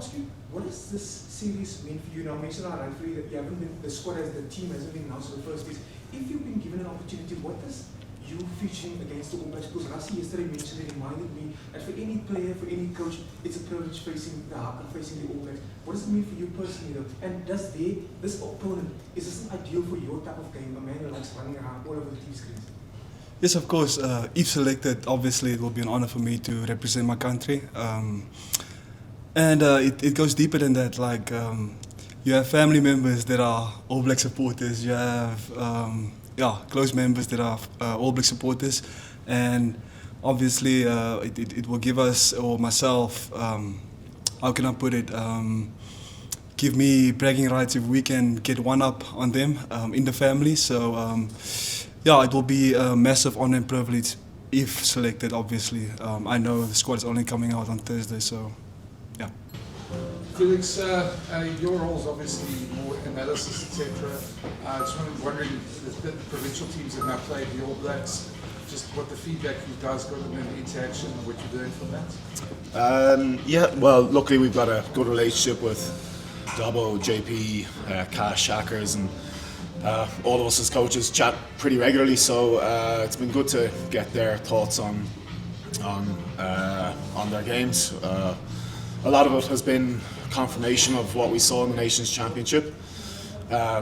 ask you, what does this series mean for you? Now, mention our Rivalry that you haven't been, the squad as the team hasn't been announced for the first piece. If you've been given an opportunity, what does you featuring against the All Blacks? Because Rassie yesterday mentioned, it reminded me that for any player, for any coach, it's a privilege facing the Haka, facing the All Blacks. What does it mean for you personally though? And does this opponent, is this an ideal for your type of game, a man who likes running around all over the TV screens? Yes, of course. If selected, obviously it will be an honor for me to represent my country. And it goes deeper than that. Like you have family members that are All Black supporters. You have close members that are All Black supporters, and obviously it will give us, or myself, how can I put it? Give me bragging rights if we can get one up on them in the family. So. It will be a massive honor and privilege if selected, obviously. I know the squad is only coming out on Thursday, so yeah. Felix, your role is obviously more analysis, etc. Just wondering, the provincial teams have now played the All Blacks, just what the feedback you guys got and the interaction and what you're doing from that? Well, luckily we've got a good relationship with Dobbo, JP, Cash, Shackers, and all of us as coaches chat pretty regularly, so it's been good to get their thoughts on their games. A lot of it has been confirmation of what we saw in the Nations Championship. How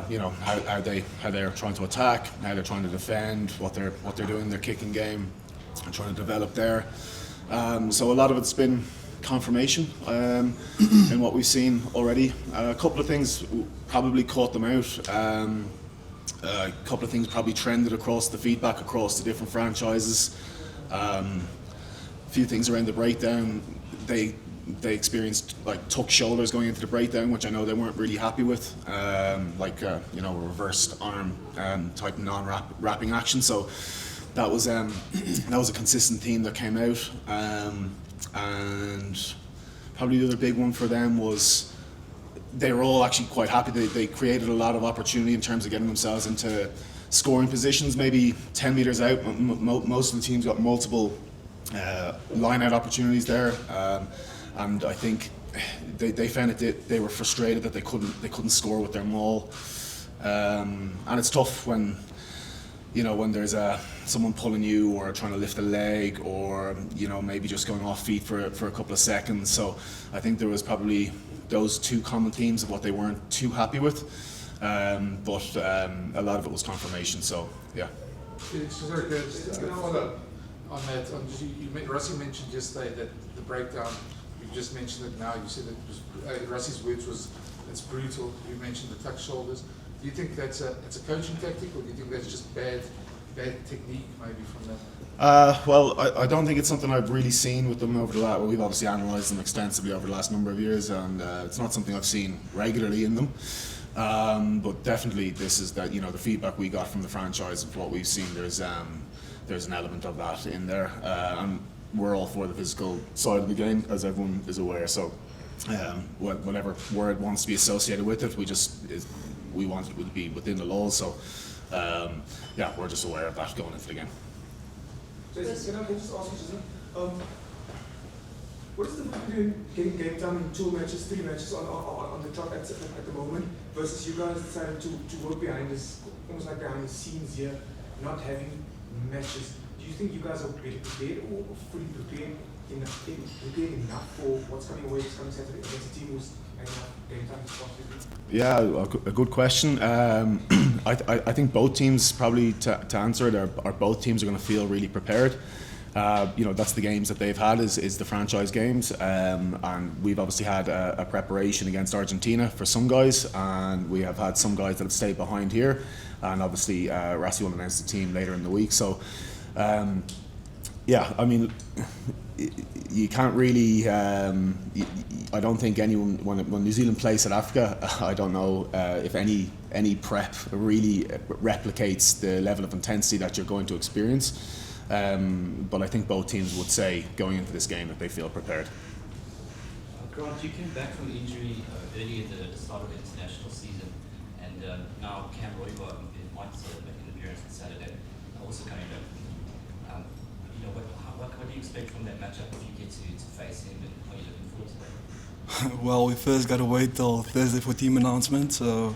they're trying to attack, how they're trying to defend, what they're doing in their kicking game, and trying to develop there. So a lot of it's been confirmation in what we've seen already. A couple of things probably caught them out. A couple of things probably trended across the feedback across the different franchises. A few things around the breakdown. They experienced like tuck shoulders going into the breakdown, which I know they weren't really happy with, a reversed arm type non-wrapping action. So that was a consistent theme that came out. And probably the other big one for them was they were all actually quite happy. They created a lot of opportunity in terms of getting themselves into scoring positions, maybe 10 metres out. Most of the teams got multiple line-out opportunities there, and I think they found it. They were frustrated that they couldn't score with their maul, and it's tough when there's someone pulling you or trying to lift a leg, or maybe just going off feet for a couple of seconds. So I think there was probably those two common themes of what they weren't too happy with, but a lot of it was confirmation. So yeah. Sorry, just a follow-up on that. Rassie mentioned yesterday that the breakdown. You just mentioned it now. You said it was Rassie's words was it's brutal. You mentioned the tuck shoulders. Do you think that's a coaching tactic, or do you think that's just bad technique maybe from them? Well, I don't think it's something I've really seen with them over the last. Well, we've obviously analysed them extensively over the last number of years, and it's not something I've seen regularly in them. But definitely, this is that the feedback we got from the franchise of what we've seen. There's an element of that in there, and we're all for the physical side of the game, as everyone is aware. So, whatever word wants to be associated with it, we want it to be within the laws. So, we're just aware of that going into the game. Jason, can I just ask you something? What is the difference between getting game time in 2 matches, 3 matches on the clock at the moment, versus you guys decided to work behind this, almost like behind the scenes here, not having matches? Do you think you guys are better prepared or fully prepared enough for what's coming away this coming Saturday against a team who's enough game time to start with? Yeah, a good question. I think both teams, probably to answer it, are both teams are going to feel really prepared. That's the games that they've had is the franchise games, and we've obviously had a preparation against Argentina for some guys, and we have had some guys that have stayed behind here, and obviously Rassie will announce the team later in the week. So, I mean, you can't really. I don't think anyone when New Zealand plays South Africa, I don't know if any prep really replicates the level of intensity that you're going to experience. But I think both teams would say going into this game that they feel prepared. Grant, you came back from injury early at the start of the international season, and now Cam Roybar might make an appearance on Saturday, also coming back. What do you expect from that matchup if you get to face him, and how are you looking forward to that? Well, we first gotta wait till Thursday for team announcement. So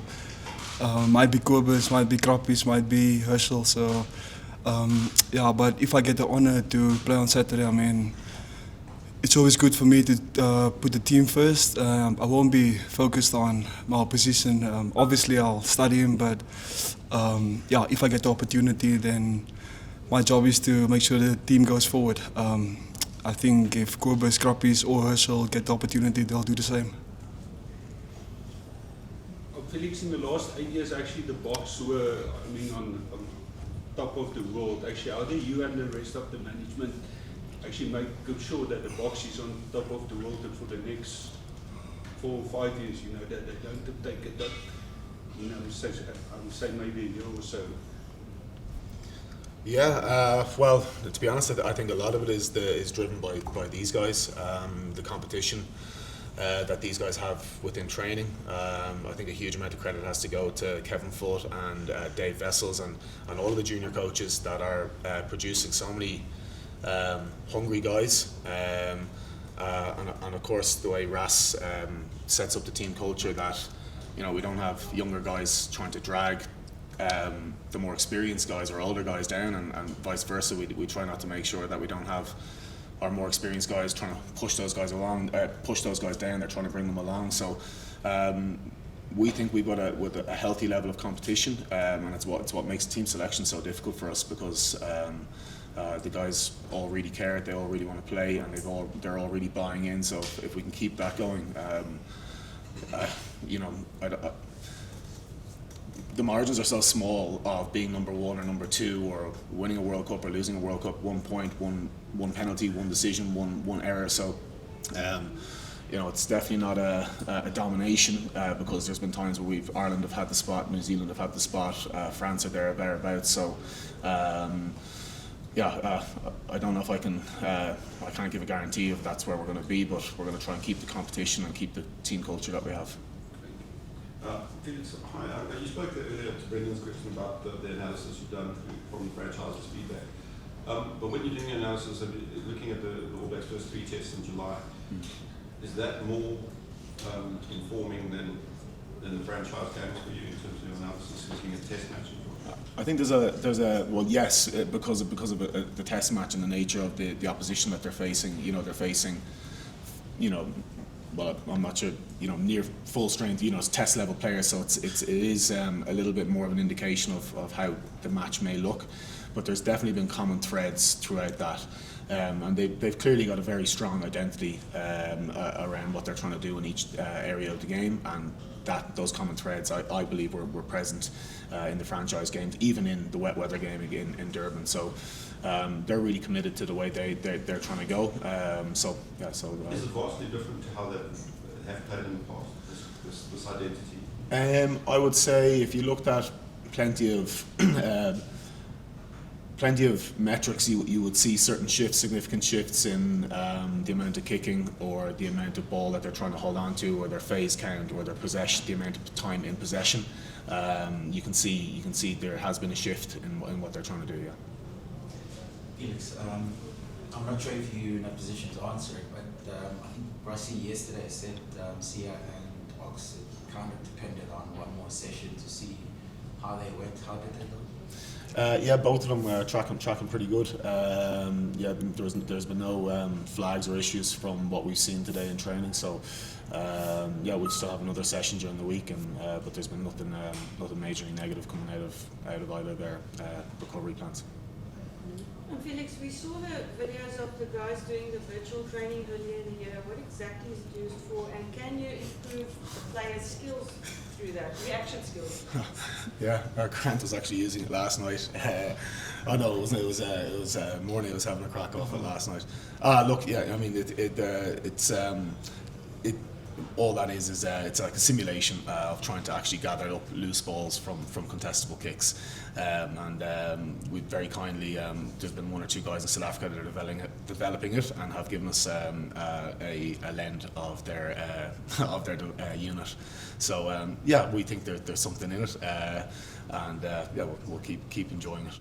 might be Kobus, might be Krappies, might be Herschel. So yeah, but if I get the honor to play on Saturday, I mean, it's always good for me to put the team first. I won't be focused on my position. Obviously, I'll study him, but yeah, if I get the opportunity, then my job is to make sure the team goes forward. I think if Kobus, Krappies or Herschel get the opportunity, they'll do the same. Felix, in the last 8 years, actually the Boks were, I mean, on top of the world. Actually, how do you and the rest of the management actually make sure that the Boks is on top of the world and for the next 4 or 5 years, you know, that they don't take it up, you know, I would say maybe a year or so? Yeah, well, to be honest, I think a lot of it is driven by these guys, the competition that these guys have within training. I think a huge amount of credit has to go to Kevin Foote and Dave Vessels and all of the junior coaches that are producing so many hungry guys. And of course, the way Ras sets up the team culture, that, you know, we don't have younger guys trying to drag the more experienced guys or older guys down, and vice versa. We try not to make sure that we don't have our more experienced guys trying to push those guys along, push those guys down. They're trying to bring them along. So we think we've got a healthy level of competition, and it's what makes team selection so difficult for us, because the guys all really care, they all really want to play, and they're all really buying in. So if we can keep that going, you know, the margins are so small of being number 1 or number 2, or winning a World Cup or losing a World Cup, 1 point, one penalty, one decision, one error. So you know, it's definitely not a domination, because there's been times where Ireland have had the spot, New Zealand have had the spot, France are thereabouts. So yeah, I don't know if I can't give a guarantee if that's where we're going to be, but we're going to try and keep the competition and keep the team culture that we have. Felix, hi. You spoke earlier to Brendan's question about the analysis you've done from the franchise's feedback. But when you're doing your analysis, looking at the All Blacks first 3 tests in July, is that more informing than the franchise games for you in terms of your analysis, looking at test matches? I think there's a well, yes, because of the test match and the nature of the opposition that they're facing. You know, they're facing, you know, well, I'm not sure, you know, near full strength, you know, it's test level players, so it is a little bit more of an indication of how the match may look. But there's definitely been common threads throughout that, and they've clearly got a very strong identity around what they're trying to do in each area of the game, and those common threads I believe were present in the franchise games, even in the wet weather game in Durban. So they're really committed to the way they're trying to go. So yeah. So is it vastly different to how they have played in the past? This identity. I would say if you looked at plenty of metrics, you would see certain shifts, significant shifts in the amount of kicking, or the amount of ball that they're trying to hold on to, or their phase count, or their possession, the amount of time in possession. You can see there has been a shift in what they're trying to do. Yeah. Felix, I'm not sure if you're in a position to answer it, but I think Rossi yesterday said Sia and Ox kind of depended on one more session to see how they went. How did they look? Yeah, both of them are tracking pretty good. Yeah, there's been no flags or issues from what we've seen today in training. So yeah, we'll still have another session during the week, but there's been nothing majorly negative coming out of either of their recovery plans. Felix, we saw the videos of the guys doing the virtual training earlier in the year. What exactly is it used for, and can you improve players' skills through that, reaction skills? Yeah, Grant was actually using it last night. Oh no, it was morning. I was having a crack off it last night. Look, yeah, I mean it's all that is it's like a simulation of trying to actually gather up loose balls from contestable kicks, and we very kindly there's been 1 or 2 guys in South Africa that are developing it and have given us a lend of their unit. So yeah, we think there's something in it, and yeah, we'll keep enjoying it.